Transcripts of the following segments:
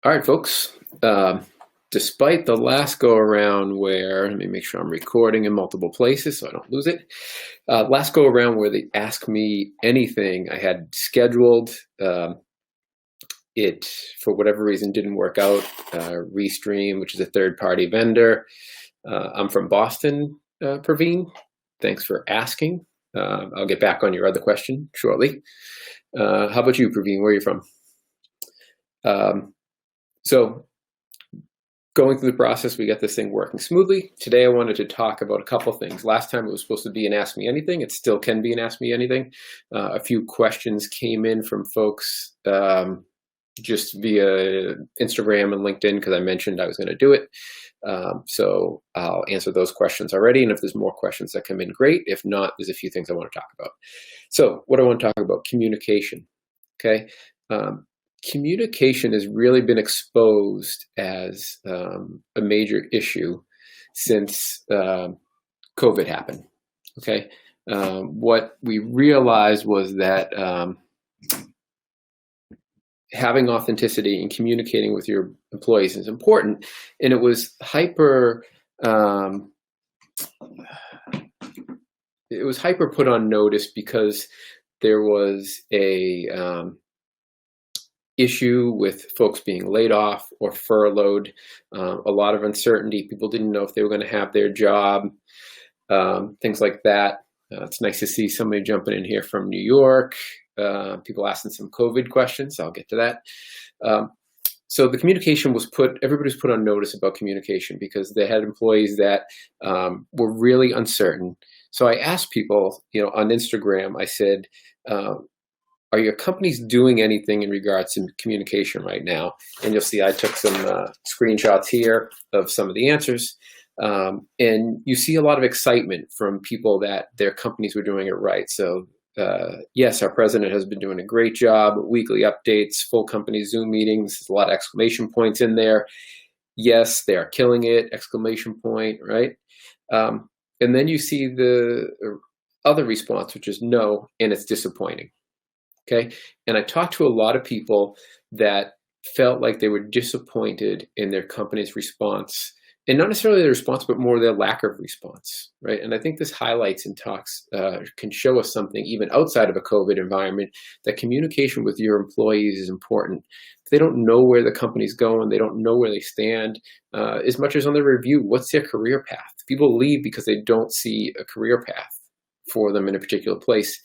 All right, folks. Despite the last go around where, let me make sure I'm recording in multiple places so I don't lose it. Last go around where they asked me anything I had scheduled, it for whatever reason didn't work out. Restream, which is a third-party vendor. I'm from Boston, Praveen. Thanks for asking. I'll get back on your other question shortly. How about you, Praveen? Where are you from? So going through the process, we got this thing working smoothly. Today, I wanted to talk about a couple things. Last time it was supposed to be an Ask Me Anything. It still can be an Ask Me Anything. A few questions came in from folks just via Instagram and LinkedIn because I mentioned I was going to do it. So I'll answer those questions already. And if there's more questions that come in, great. If not, there's a few things I want to talk about. So what I want to talk about, communication. Okay. Communication has really been exposed as a major issue since COVID happened. Okay, what we realized was that having authenticity and communicating with your employees is important, and it was hyper put on notice because there was a issue with folks being laid off or furloughed, a lot of uncertainty. People didn't know if they were going to have their job, things like that. It's nice to see somebody jumping in here from New York. People asking some COVID questions. I'll get to that. So the communication was everybody's put on notice about communication because they had employees that were really uncertain. So I asked people, on Instagram, I said, are your companies doing anything in regards to communication right now? And you'll see I took some screenshots here of some of the answers. And you see a lot of excitement from people that their companies were doing it right. So yes, our president has been doing a great job, weekly updates, full company Zoom meetings, there's a lot of exclamation points in there. Yes, they are killing it, exclamation point, right? And then you see the other response, which is no, and it's disappointing. Okay, and I talked to a lot of people that felt like they were disappointed in their company's response, and not necessarily their response, but more their lack of response, right? And I think this highlights and talks can show us something even outside of a COVID environment, that communication with your employees is important. If they don't know where the company's going, they don't know where they stand, as much as on the review, what's their career path? People leave because they don't see a career path for them in a particular place.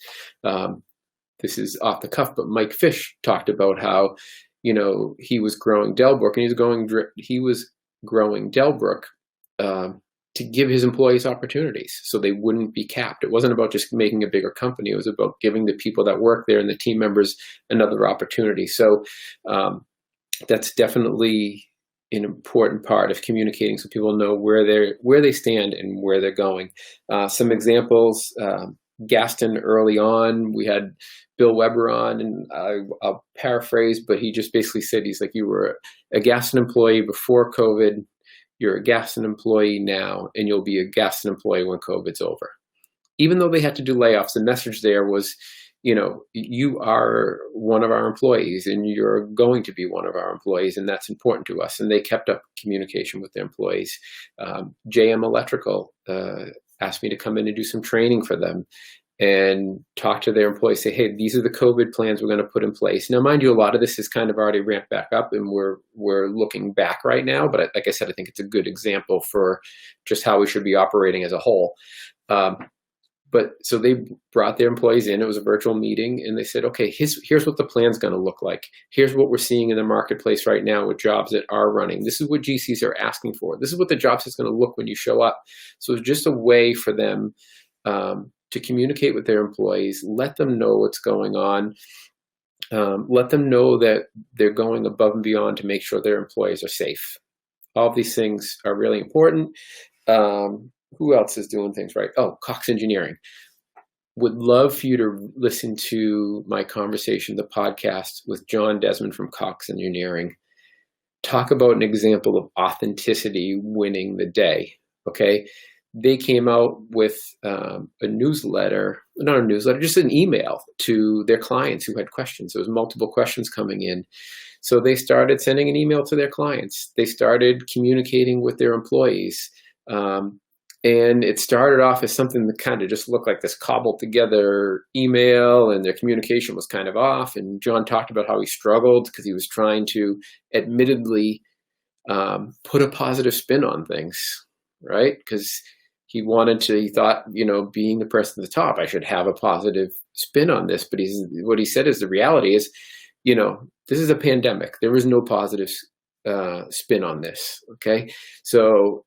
This is off the cuff, but Mike Fish talked about how, he was growing Delbrook, and he was growing Delbrook to give his employees opportunities so they wouldn't be capped. It wasn't about just making a bigger company. It was about giving the people that work there and the team members another opportunity. So that's definitely an important part of communicating so people know where they stand and where they're going. Some examples. Gaston early on, we had Bill Weber on, and I'll paraphrase, but he just basically said, he's like, you were a Gaston employee before COVID, you're a Gaston employee now, and you'll be a Gaston employee when COVID's over. Even though they had to do layoffs, the message there was, you are one of our employees and you're going to be one of our employees, and that's important to us. And they kept up communication with their employees. JM Electrical asked me to come in and do some training for them and talk to their employees, say, hey, these are the COVID plans we're going to put in place. Now, mind you, a lot of this is kind of already ramped back up and we're looking back right now. But like I said, I think it's a good example for just how we should be operating as a whole. But so they brought their employees in. It was a virtual meeting, and they said, okay, here's what the plan's going to look like. Here's what we're seeing in the marketplace right now with jobs that are running. This is what GCs are asking for. This is what the job is going to look when you show up. So it's just a way for them to communicate with their employees, let them know what's going on, let them know that they're going above and beyond to make sure their employees are safe. All of these things are really important. Who else is doing things right? Oh, Cox Engineering. Would love for you to listen to my conversation, the podcast with John Desmond from Cox Engineering. Talk about an example of authenticity winning the day, okay? They came out with a newsletter, not a newsletter, just an email to their clients who had questions. There was multiple questions coming in. So they started sending an email to their clients. They started communicating with their employees. And it started off as something that kind of just looked like this cobbled together email, and their communication was kind of off. And John talked about how he struggled because he was trying to admittedly put a positive spin on things, right? Because he thought, being the person at the top, I should have a positive spin on this. But what he said is the reality is, this is a pandemic. There is no positive spin on this. Okay. So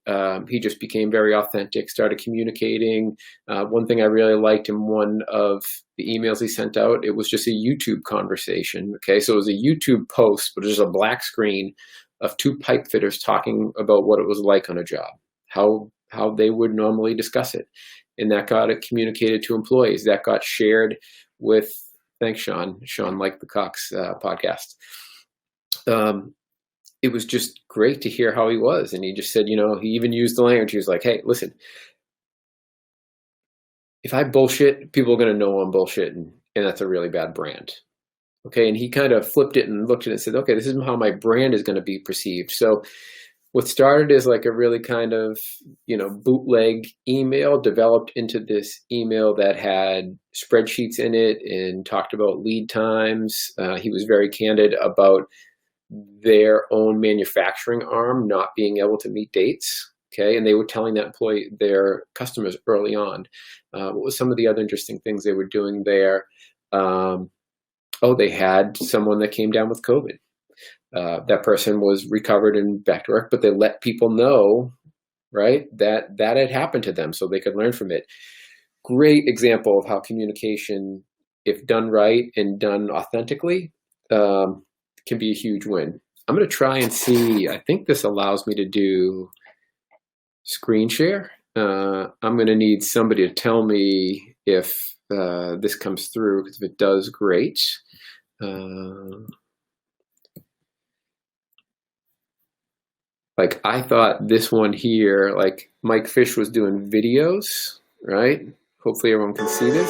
he just became very authentic, started communicating. One thing I really liked in one of the emails he sent out, it was just a YouTube conversation. Okay. So it was a YouTube post, but there's a black screen of two pipe fitters talking about what it was like on a job, how they would normally discuss it. And that got it communicated to employees. That got shared with, thanks, Sean. Sean liked the Cox podcast. It was just great to hear how he was. And he just said, he even used the language. He was like, hey, listen, if I bullshit, people are going to know I'm bullshitting, and that's a really bad brand. Okay. And he kind of flipped it and looked at it and said, okay, this is how my brand is going to be perceived. So what started as like a really kind of, bootleg email developed into this email that had spreadsheets in it and talked about lead times. He was very candid about their own manufacturing arm not being able to meet dates. Okay. And they were telling their customers early on. What was some of the other interesting things they were doing there? They had someone that came down with COVID. That person was recovered and back to work, but they let people know, right, that had happened to them so they could learn from it. Great example of how communication, if done right and done authentically, can be a huge win. I'm going to try and see, I think this allows me to do screen share. I'm going to need somebody to tell me if this comes through, because if it does, great. Like I thought this one here, like Mike Fish was doing videos, right? Hopefully everyone can see this.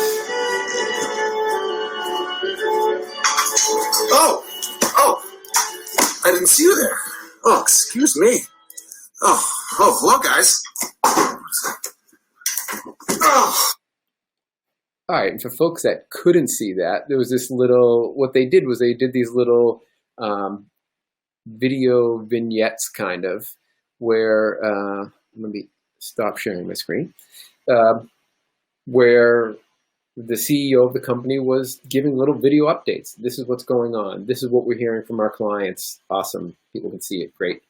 Oh, I didn't see you there. Oh, excuse me. Oh, hello guys. Oh. All right, and for folks that couldn't see that, there was this little, what they did was they did these little video vignettes kind of where, let me stop sharing my screen, where the CEO of the company was giving little video updates. This is what's going on. This is what we're hearing from our clients. Awesome. People can see it. Great.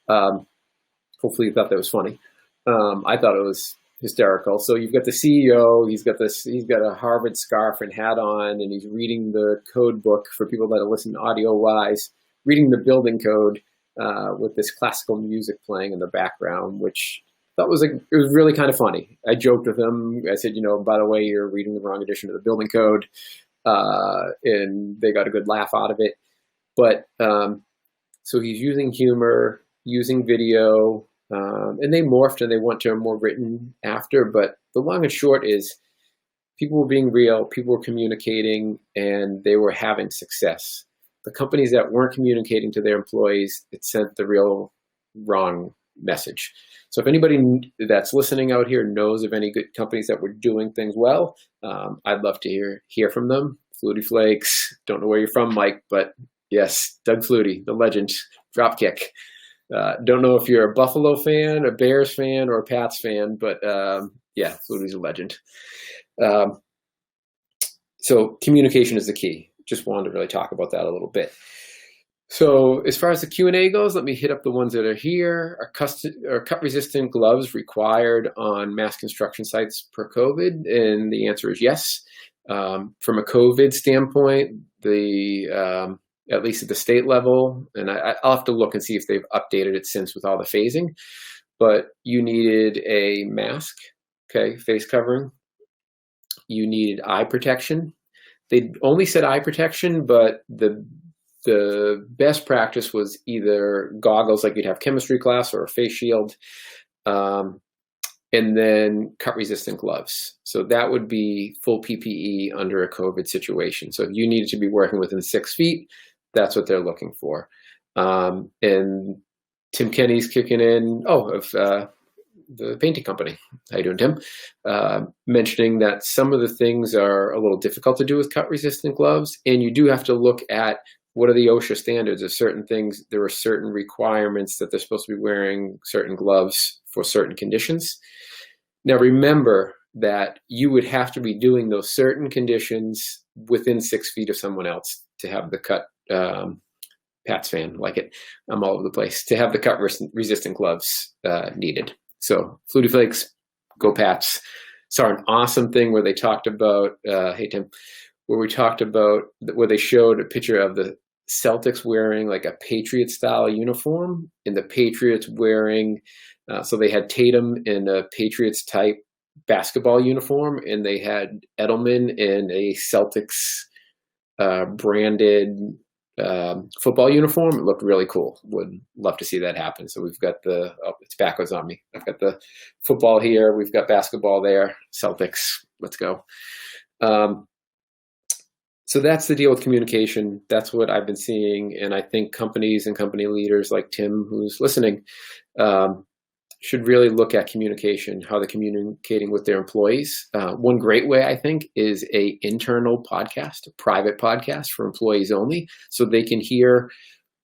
Hopefully you thought that was funny. I thought it was hysterical. So you've got the CEO, he's got a Harvard scarf and hat on, and he's reading the code book for people that are listening audio wise, reading the building code with this classical music playing in the background, which I thought it was really kind of funny. I joked with him. I said, by the way, you're reading the wrong edition of the building code. And they got a good laugh out of it. But so he's using humor, using video, and they morphed and they went to a more written after. But the long and short is people were being real, people were communicating, and they were having success. The companies that weren't communicating to their employees, it sent the real wrong message. So if anybody that's listening out here knows of any good companies that were doing things well, I'd love to hear from them. Flutie Flakes, don't know where you're from, Mike, but yes, Doug Flutie, the legend, Dropkick. Don't know if you're a Buffalo fan, a Bears fan, or a Pats fan, but yeah, Flutie's a legend. So communication is the key. Just wanted to really talk about that a little bit. So as far as the Q&A goes, let me hit up the ones that are here. Are cut-resistant gloves required on mass construction sites per COVID? And the answer is yes. From a COVID standpoint, at least at the state level, and I'll have to look and see if they've updated it since with all the phasing, but you needed a mask, okay, face covering. You needed eye protection. They only said eye protection, but the best practice was either goggles like you'd have chemistry class or a face shield, and then cut-resistant gloves. So that would be full PPE under a COVID situation. So if you needed to be working within 6 feet, That's what they're looking for. And Tim Kenny's kicking in. Of the painting company. How you doing, Tim? Mentioning that some of the things are a little difficult to do with cut-resistant gloves, and you do have to look at what are the OSHA standards of certain things. There are certain requirements that they're supposed to be wearing certain gloves for certain conditions. Now, remember that you would have to be doing those certain conditions within 6 feet of someone else to have the cut. Pat's fan, like it. I'm all over the place. To have the cut-resistant gloves needed. So, Flutie Flakes, go Pats. Saw an awesome thing where they talked about, hey Tim, where they showed a picture of the Celtics wearing like a Patriot-style uniform, and the Patriots wearing, so they had Tatum in a Patriots-type basketball uniform, and they had Edelman in a Celtics branded football uniform. It looked really cool. Would love to see that happen. So we've got it's backwards on me. I've got the football here. We've got basketball there. Celtics. Let's go. So that's the deal with communication. That's what I've been seeing. And I think companies and company leaders like Tim, who's listening, should really look at communication, how they're communicating with their employees. One great way, I think, is a internal podcast, a private podcast for employees only, so they can hear,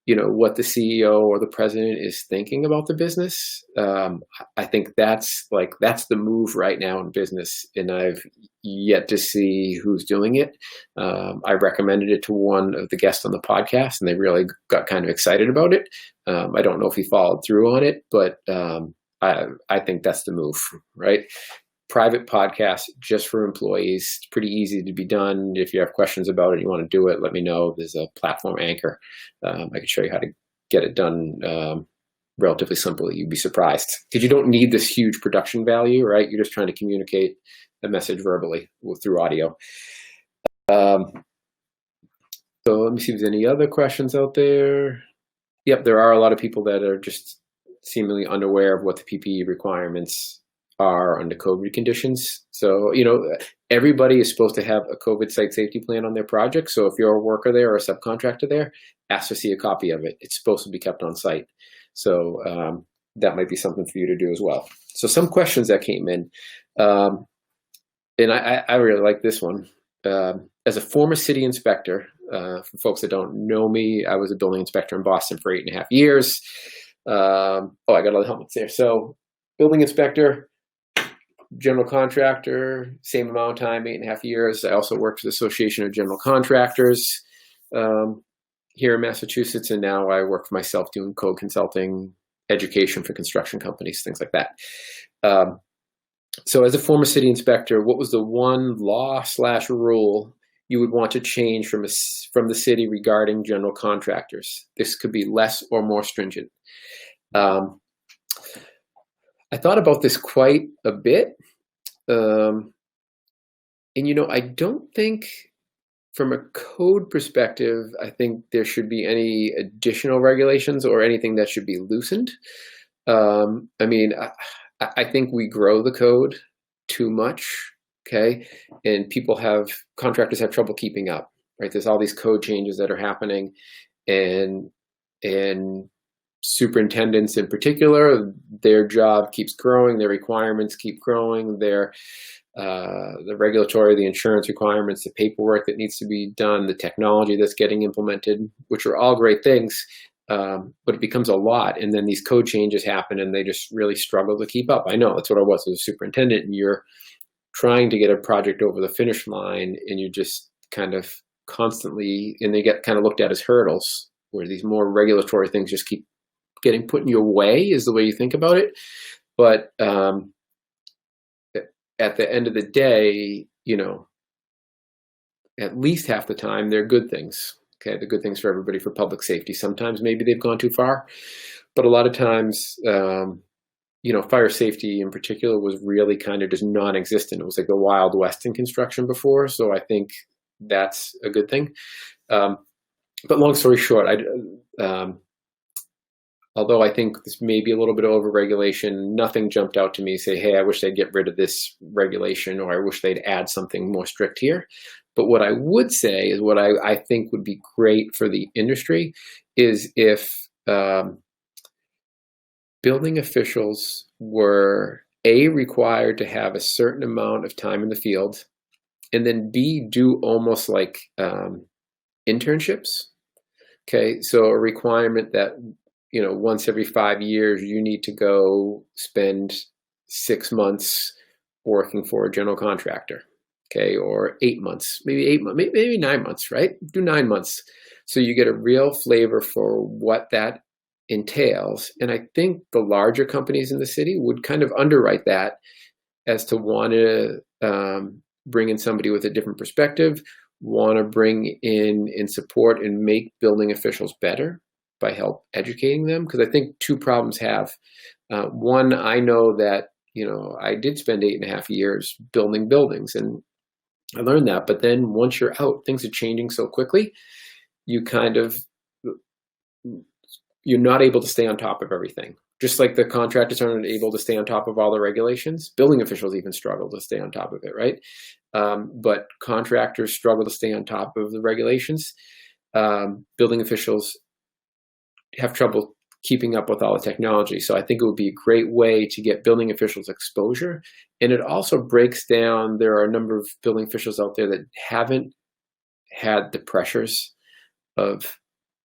what the CEO or the president is thinking about the business. I think that's the move right now in business, and I've yet to see who's doing it. I recommended it to one of the guests on the podcast, and they really got kind of excited about it. I don't know if he followed through on it, but I think that's the move, right? Private podcast just for employees. It's pretty easy to be done. If you have questions about it, you want to do it, let me know. There's a platform Anchor. I can show you how to get it done relatively simply. You'd be surprised because you don't need this huge production value, right? You're just trying to communicate a message verbally through audio. So let me see if there's any other questions out there. Yep, there are a lot of people that are just seemingly unaware of what the PPE requirements are under COVID conditions. So, everybody is supposed to have a COVID site safety plan on their project. So if you're a worker there or a subcontractor there, ask to see a copy of it. It's supposed to be kept on site. So that might be something for you to do as well. So some questions that came in, and I really like this one. As a former city inspector, for folks that don't know me, I was a building inspector in Boston for 8.5 years. I got all the helmets there. So building inspector, general contractor, same amount of time, 8.5 years. I also worked for the Association of General Contractors here in Massachusetts. And now I work for myself doing code consulting, education for construction companies, things like that. So as a former city inspector, what was the one law/rule you would want to change from the city regarding general contractors? This could be less or more stringent. I thought about this quite a bit. And, I don't think from a code perspective, I think there should be any additional regulations or anything that should be loosened. I think we grow the code too much. Okay. And contractors have trouble keeping up, right? There's all these code changes that are happening, and superintendents in particular, their job keeps growing, their requirements keep growing, the regulatory, the insurance requirements, the paperwork that needs to be done, the technology that's getting implemented, which are all great things, but it becomes a lot. And then these code changes happen and they just really struggle to keep up. I know that's what I was as a superintendent, and you're trying to get a project over the finish line, and you're just kind of constantly, and they get kind of looked at as hurdles, where these more regulatory things just keep getting put in your way, is the way you think about it. But at the end of the day, at least half the time, they're good things. Okay, they're good things for everybody, for public safety. Sometimes maybe they've gone too far, but a lot of times, fire safety in particular was really kind of just non-existent. It was like the Wild West in construction before. So I think that's a good thing. But long story short, although I think this may be a little bit of overregulation, nothing jumped out to me say, hey, I wish they'd get rid of this regulation, or I wish they'd add something more strict here. But what I would say is what I think would be great for the industry is if building officials were A, required to have a certain amount of time in the field, and then B, do almost like internships. Okay, so a requirement that, once every 5 years, you need to go spend 6 months working for a general contractor. Okay, or 8 months, maybe 9 months, right? Do 9 months. So you get a real flavor for what that entails. And I think the larger companies in the city would kind of underwrite that as to want to bring in somebody with a different perspective, want to bring in support and make building officials better by help educating them. Because I think two problems have. One, I know that, I did spend 8.5 years building buildings, and I learned that. But then once you're out, things are changing so quickly, you're not able to stay on top of everything. Just like the contractors aren't able to stay on top of all the regulations, building officials even struggle to stay on top of it, right? But contractors struggle to stay on top of the regulations. Building officials have trouble keeping up with all the technology. So I think it would be a great way to get building officials exposure. And it also breaks down, there are a number of building officials out there that haven't had the pressures of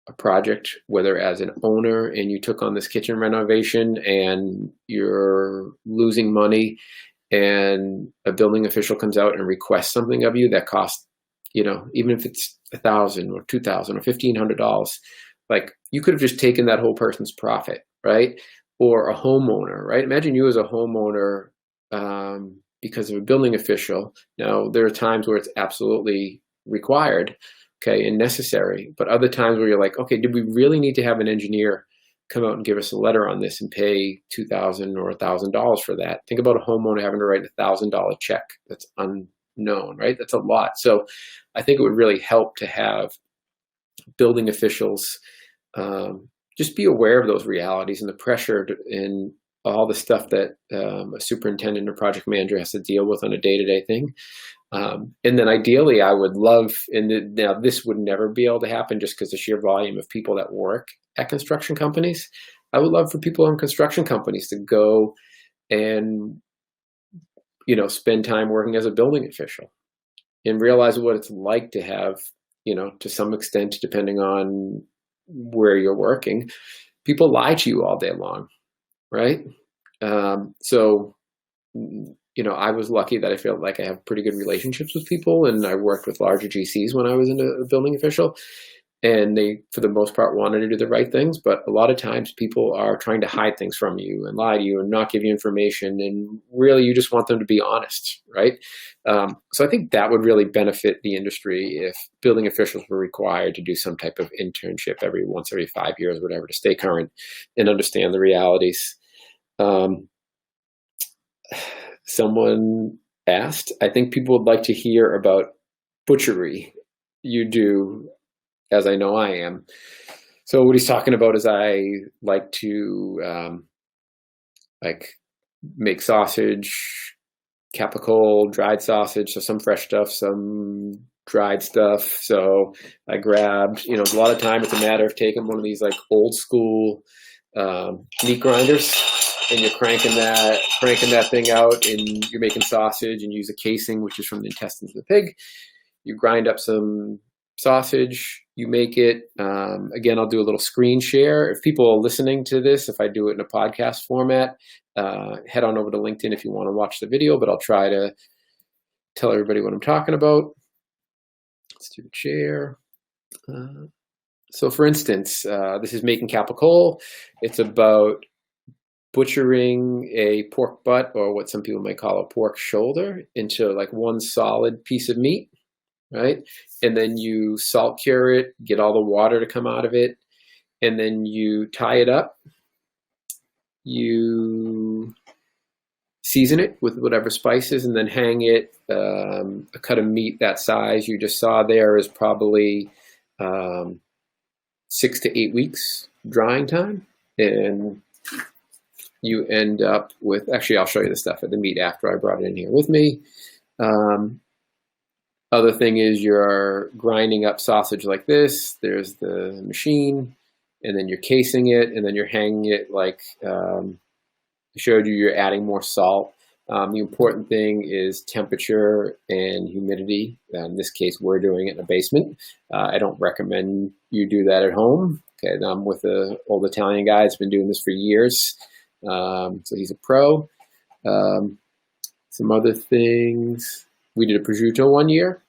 a project, whether as an owner and you took on this kitchen renovation and you're losing money, and a building official comes out and requests something of you that costs, even if it's $1,000 or $2,000 or $1,500, like you could have just taken that whole person's profit, right? Or a homeowner, right? Imagine you as a homeowner because of a building official. Now, there are times where it's absolutely required, okay, and necessary, but other times where you're like, okay, did we really need to have an engineer come out and give us a letter on this and pay $2,000 or $1,000 for that? Think about a homeowner having to write a $1,000 check. That's unknown, right? That's a lot. So I think it would really help to have building officials just be aware of those realities and the pressure and all the stuff that a superintendent or project manager has to deal with on a day-to-day thing. And then ideally, I would love, and now this would never be able to happen just because the sheer volume of people that work at construction companies. I would love for people in construction companies to go and, spend time working as a building official and realize what it's like to have, to some extent, depending on where you're working, people lie to you all day long, right? So I was lucky that I felt like I have pretty good relationships with people, and I worked with larger GCs when I was a building official, and they, for the most part, wanted to do the right things. But a lot of times people are trying to hide things from you and lie to you and not give you information. And really, you just want them to be honest, right? So I think that would really benefit the industry if building officials were required to do some type of internship every 5 years, whatever, to stay current and understand the realities. Someone asked, I think people would like to hear about butchery you do, as I know I am. So what he's talking about is I like to make sausage, capicola, dried sausage, so some fresh stuff, some dried stuff. So I grabbed, a lot of time it's a matter of taking one of these like old school meat grinders, and you're cranking that thing out, and you're making sausage, and use a casing, which is from the intestines of the pig. You grind up some sausage, you make it. Again, I'll do a little screen share. If people are listening to this, if I do it in a podcast format, head on over to LinkedIn if you want to watch the video, but I'll try to tell everybody what I'm talking about. Let's do the share. So for instance, this is making capicola. It's about butchering a pork butt, or what some people might call a pork shoulder, into like one solid piece of meat, right? And then you salt cure it, get all the water to come out of it, and then you tie it up. You season it with whatever spices, and then hang it. A cut of meat that size you just saw there is probably 6 to 8 weeks drying time. and you end up with, actually, I'll show you the stuff at the meat after I brought it in here with me. Other thing is you're grinding up sausage like this. There's the machine, and then you're casing it, and then you're hanging it like I showed you. You're adding more salt. The important thing is temperature and humidity. In this case, we're doing it in a basement. I don't recommend you do that at home. Okay, I'm with an old Italian guy that's been doing this for years. So he's a pro. Some other things. We did a prosciutto one year.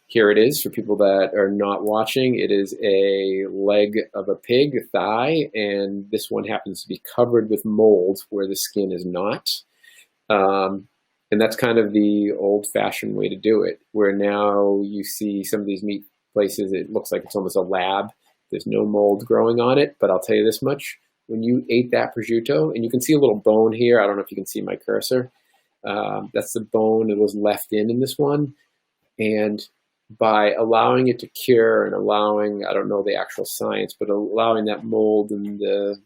Here it is for people that are not watching. It is a leg of a pig, a thigh, and this one happens to be covered with mold where the skin is not. And that's kind of the old-fashioned way to do it, where now you see some of these meat places, it looks like it's almost a lab. There's no mold growing on it, but I'll tell you this much. When you ate that prosciutto, and you can see a little bone here. I don't know if you can see my cursor. That's the bone that was left in this one. And by allowing it to cure and allowing, I don't know the actual science, but allowing that mold and the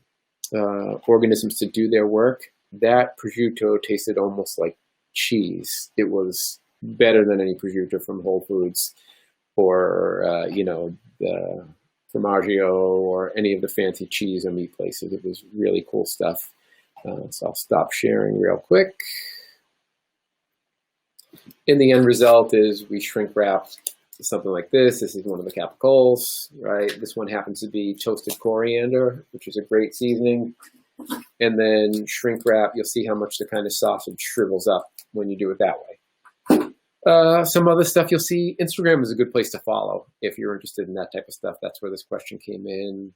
organisms to do their work, that prosciutto tasted almost like cheese. It was better than any prosciutto from Whole Foods or, the Formaggio or any of the fancy cheese or meat places. It was really cool stuff. So I'll stop sharing real quick. And the end result is we shrink wrap something like this. This is one of the capicolas, right? This one happens to be toasted coriander, which is a great seasoning. And then shrink wrap, you'll see how much the kind of sausage shrivels up when you do it that way. Some other stuff you'll see. Instagram is a good place to follow if you're interested in that type of stuff. That's where this question came in.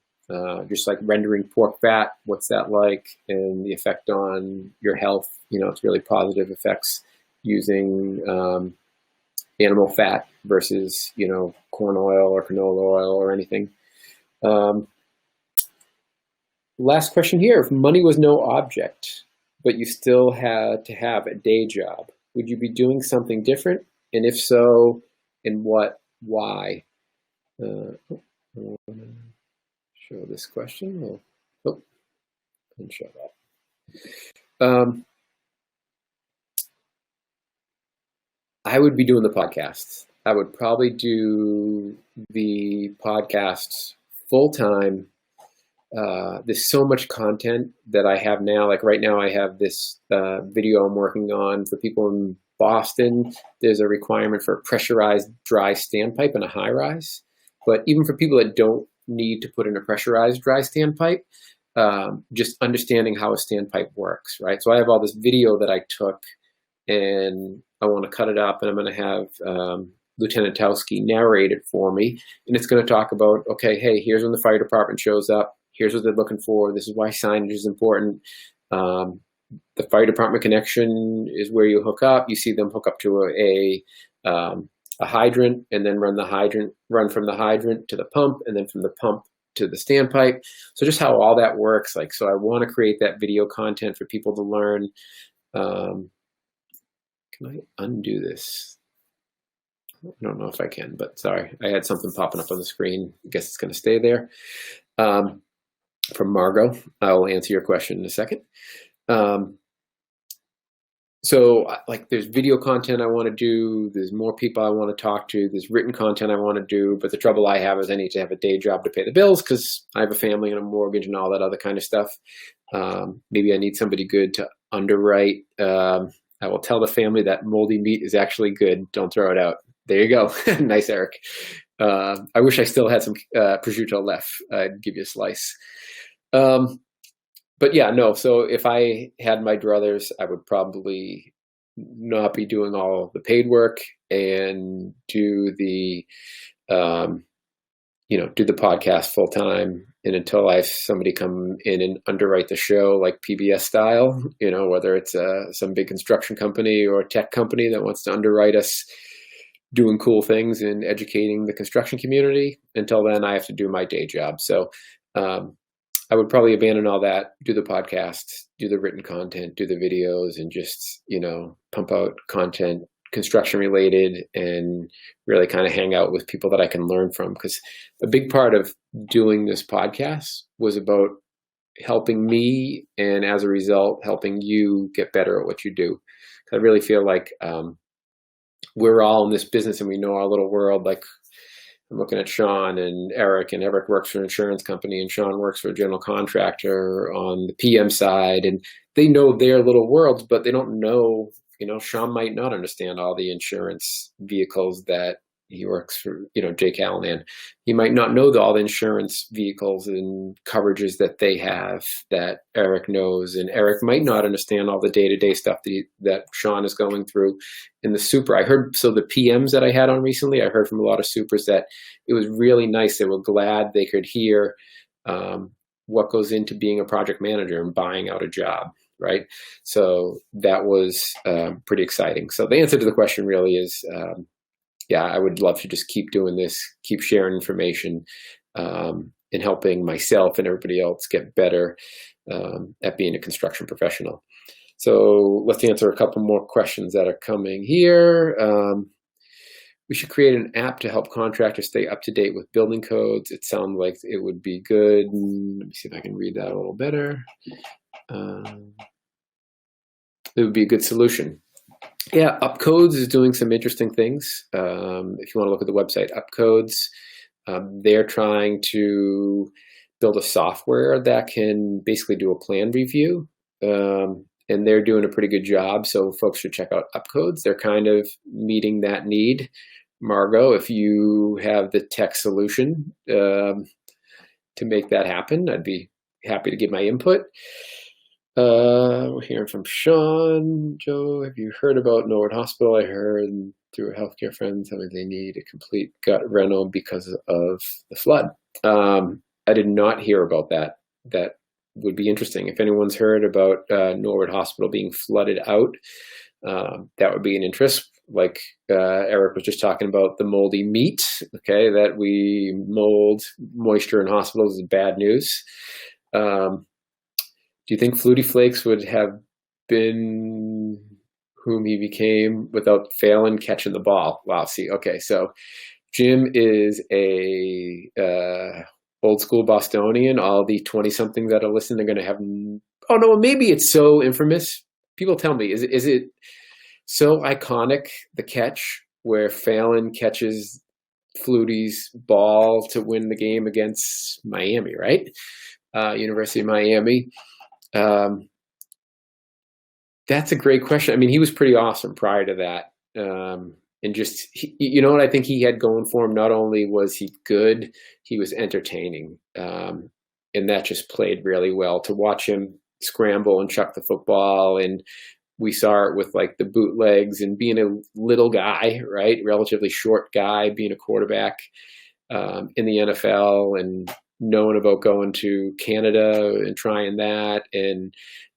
Just like rendering pork fat, what's that like? And the effect on your health. It's really positive effects using animal fat versus, corn oil or canola oil or anything. Last question here. If money was no object, but you still had to have a day job, would you be doing something different? And if so, in what, why? I want to show this question. I didn't show that. I would be doing the podcasts. I would probably do the podcasts full time. There's so much content that I have now. Like right now I have this video I'm working on for people in Boston. There's a requirement for a pressurized dry standpipe in a high rise. But even for people that don't need to put in a pressurized dry standpipe, just understanding how a standpipe works, right? So I have all this video that I took and I want to cut it up and I'm going to have Lieutenant Towski narrate it for me. And it's going to talk about, okay, hey, here's when the fire department shows up. Here's what they're looking for. This is why signage is important. The fire department connection is where you hook up. You see them hook up to a hydrant and then run from the hydrant to the pump and then from the pump to the standpipe. So just how all that works. So I want to create that video content for people to learn. Can I undo this? I don't know if I can, but sorry. I had something popping up on the screen. I guess it's going to stay there. From Margot. I'll answer your question in a second. So there's video content I want to do. There's more people I want to talk to. There's written content I want to do. But the trouble I have is I need to have a day job to pay the bills because I have a family and a mortgage and all that other kind of stuff. Maybe I need somebody good to underwrite. I will tell the family that moldy meat is actually good. Don't throw it out. There you go. Nice, Eric. I wish I still had some prosciutto left. I'd give you a slice. But yeah, no. So if I had my druthers, I would probably not be doing all the paid work and do the, do the podcast full time. And until I have somebody come in and underwrite the show like PBS style, whether it's some big construction company or a tech company that wants to underwrite us doing cool things and educating the construction community, until then I have to do my day job. So I would probably abandon all that, do the podcast, do the written content, do the videos, and just, pump out content construction related and really kind of hang out with people that I can learn from. Because a big part of doing this podcast was about helping me, and as a result, helping you get better at what you do. I really feel like we're all in this business and we know our little world. Like, I'm looking at Sean and Eric works for an insurance company and Sean works for a general contractor on the PM side, and they know their little worlds, but they don't know, Sean might not understand all the insurance vehicles that he works for, Jake Callahan. He might not know all the insurance vehicles and coverages that they have that Eric knows, and Eric might not understand all the day-to-day stuff that Sean is going through in the super. I heard, so the PMs that I had on recently, I heard from a lot of supers that it was really nice. They were glad they could hear what goes into being a project manager and buying out a job, right? So that was pretty exciting. So the answer to the question really is, yeah, I would love to just keep doing this, keep sharing information, and helping myself and everybody else get better at being a construction professional. So let's answer a couple more questions that are coming here. We should create an app to help contractors stay up to date with building codes. It sounds like it would be good. Let me see if I can read that a little better. It would be a good solution. Yeah, Upcodes is doing some interesting things. If you want to look at the website, Upcodes, they're trying to build a software that can basically do a plan review, and they're doing a pretty good job. So folks should check out Upcodes. They're kind of meeting that need. Margot, if you have the tech solution to make that happen, I'd be happy to give my input. We're hearing from Sean. Joe, have you heard about Norwood Hospital? I heard through a healthcare friend something they need a complete gut reno because of the flood. I did not hear about that. That would be interesting. If anyone's heard about Norwood Hospital being flooded out, that would be an interest. Like Eric was just talking about the moldy meat, okay, that we mold moisture in hospitals is bad news. Do you think Flutie Flakes would have been whom he became without failing catching the ball? Wow, see, okay, so Jim is a old school Bostonian. All the 20-somethings that are listening are going to have, oh no, maybe it's so infamous. People tell me, is it so iconic, the catch where Phelan catches Flutie's ball to win the game against Miami, right? University of Miami. That's a great question. I mean, he was pretty awesome prior to that. And just, you know what I think he had going for him? Not only was he good, he was entertaining. And that just played really well to watch him scramble and chuck the football. And we saw it with like the bootlegs and being a little guy, right? Relatively short guy, being a quarterback in the NFL, and knowing about going to Canada and trying that, and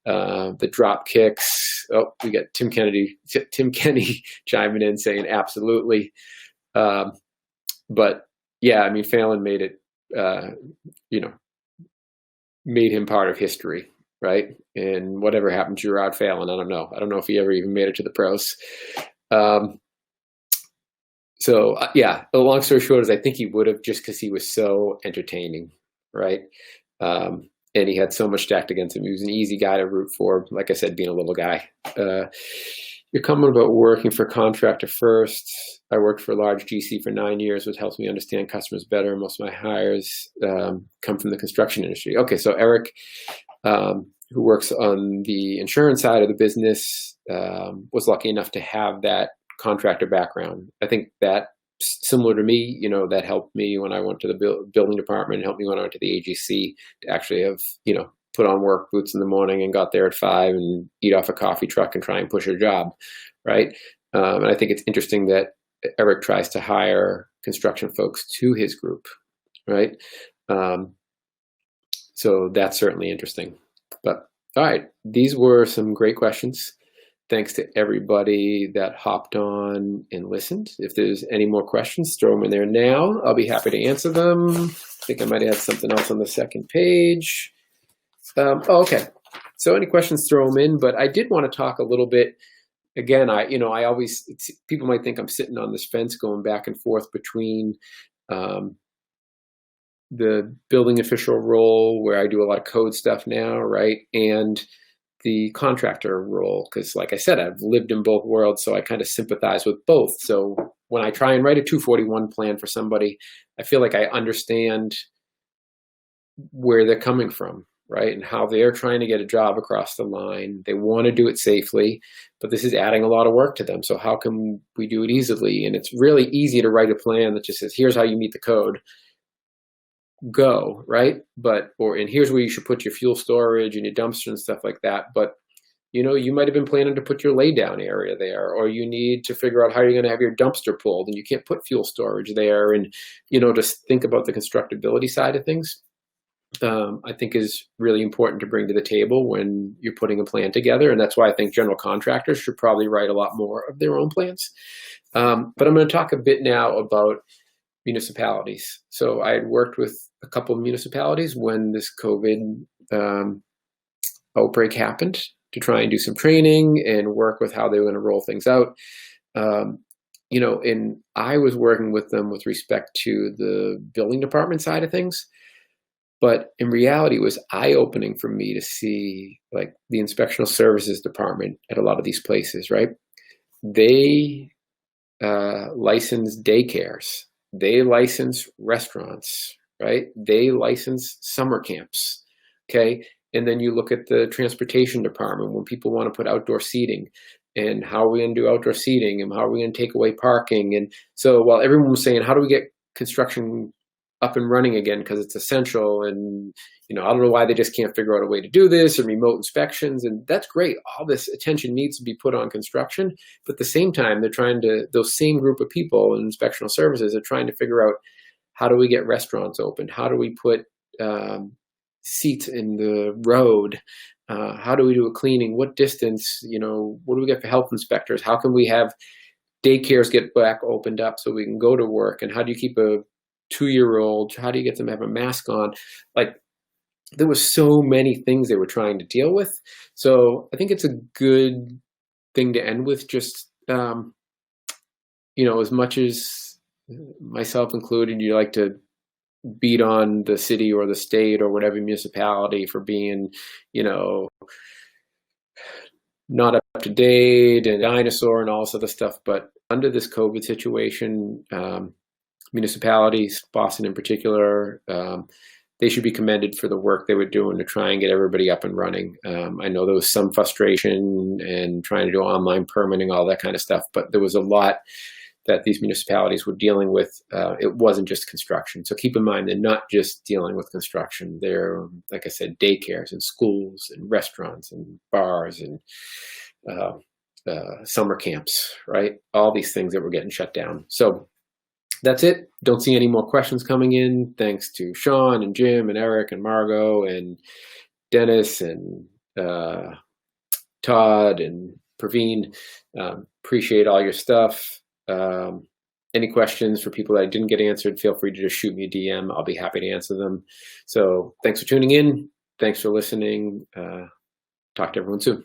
the drop kicks. Oh, we got Tim Kenny chiming in saying absolutely. But yeah, I mean, Phelan made it, made him part of history, right? And whatever happened to Gerard Phelan, I don't know. I don't know if he ever even made it to the pros. So yeah, the long story short is I think he would have, just because he was so entertaining, right? And he had so much stacked against him. He was an easy guy to root for. Like I said, being a little guy. Your comment about working for a contractor first. I worked for a large GC for 9 years, which helps me understand customers better. Most of my hires come from the construction industry. Okay, so Eric, who works on the insurance side of the business, was lucky enough to have that contractor background. I think that, similar to me, that helped me when I went to the building department, helped me when I went to the AGC to actually have, put on work boots in the morning and got there at 5 and eat off a coffee truck and try and push a job, right? And I think it's interesting that Eric tries to hire construction folks to his group, right? So that's certainly interesting. But all right, these were some great questions. Thanks to everybody that hopped on and listened. If there's any more questions, throw them in there now. I'll be happy to answer them. I think I might add something else on the second page. Okay. So any questions, throw them in. But I did want to talk a little bit. Again, I always, people might think I'm sitting on this fence going back and forth between the building official role where I do a lot of code stuff now, right? And the contractor role, because like I said, I've lived in both worlds, so I kind of sympathize with both. So when I try and write a 241 plan for somebody, I feel like I understand where they're coming from, right? And how they're trying to get a job across the line. They want to do it safely, but this is adding a lot of work to them. So how can we do it easily? And it's really easy to write a plan that just says, here's how you meet the code. Go, right? And here's where you should put your fuel storage and your dumpster and stuff like that. But you might have been planning to put your lay down area there, or you need to figure out how you're going to have your dumpster pulled, and you can't put fuel storage there. And just think about the constructability side of things. I think is really important to bring to the table when you're putting a plan together, and that's why I think general contractors should probably write a lot more of their own plans. But I'm going to talk a bit now about municipalities. So I had worked with a couple of municipalities when this COVID outbreak happened to try and do some training and work with how they were going to roll things out. And I was working with them with respect to the building department side of things. But in reality, it was eye-opening for me to see like the inspectional services department at a lot of these places, right? They license daycares. They license restaurants, right? They license summer camps, okay? And then you look at the transportation department when people want to put outdoor seating, and how are we going to do outdoor seating, and how are we going to take away parking? And so while everyone was saying, how do we get construction up and running again because it's essential, and I don't know why they just can't figure out a way to do this, or remote inspections, and that's great. All this attention needs to be put on construction, but at the same time, those same group of people in inspectional services are trying to figure out, how do we get restaurants open? How do we put seats in the road? How do we do a cleaning? What distance? What do we get for health inspectors? How can we have daycares get back opened up so we can go to work? And how do you keep a 2-year-old, how do you get them to have a mask on? Like, there was so many things they were trying to deal with. So I think it's a good thing to end with. Just, as much as myself included, you like to beat on the city or the state or whatever municipality for being, not up to date and dinosaur and all this other stuff. But under this COVID situation, municipalities, Boston in particular, they should be commended for the work they were doing to try and get everybody up and running. I know there was some frustration and trying to do online permitting, all that kind of stuff, but there was a lot that these municipalities were dealing with. It wasn't just construction. So keep in mind, they're not just dealing with construction. They're, like I said, daycares and schools and restaurants and bars and summer camps, right? All these things that were getting shut down. So that's it. Don't see any more questions coming in. Thanks to Sean and Jim and Eric and Margot and Dennis and Todd and Praveen. Appreciate all your stuff. Any questions for people that I didn't get answered, feel free to just shoot me a DM. I'll be happy to answer them. So thanks for tuning in. Thanks for listening. Talk to everyone soon.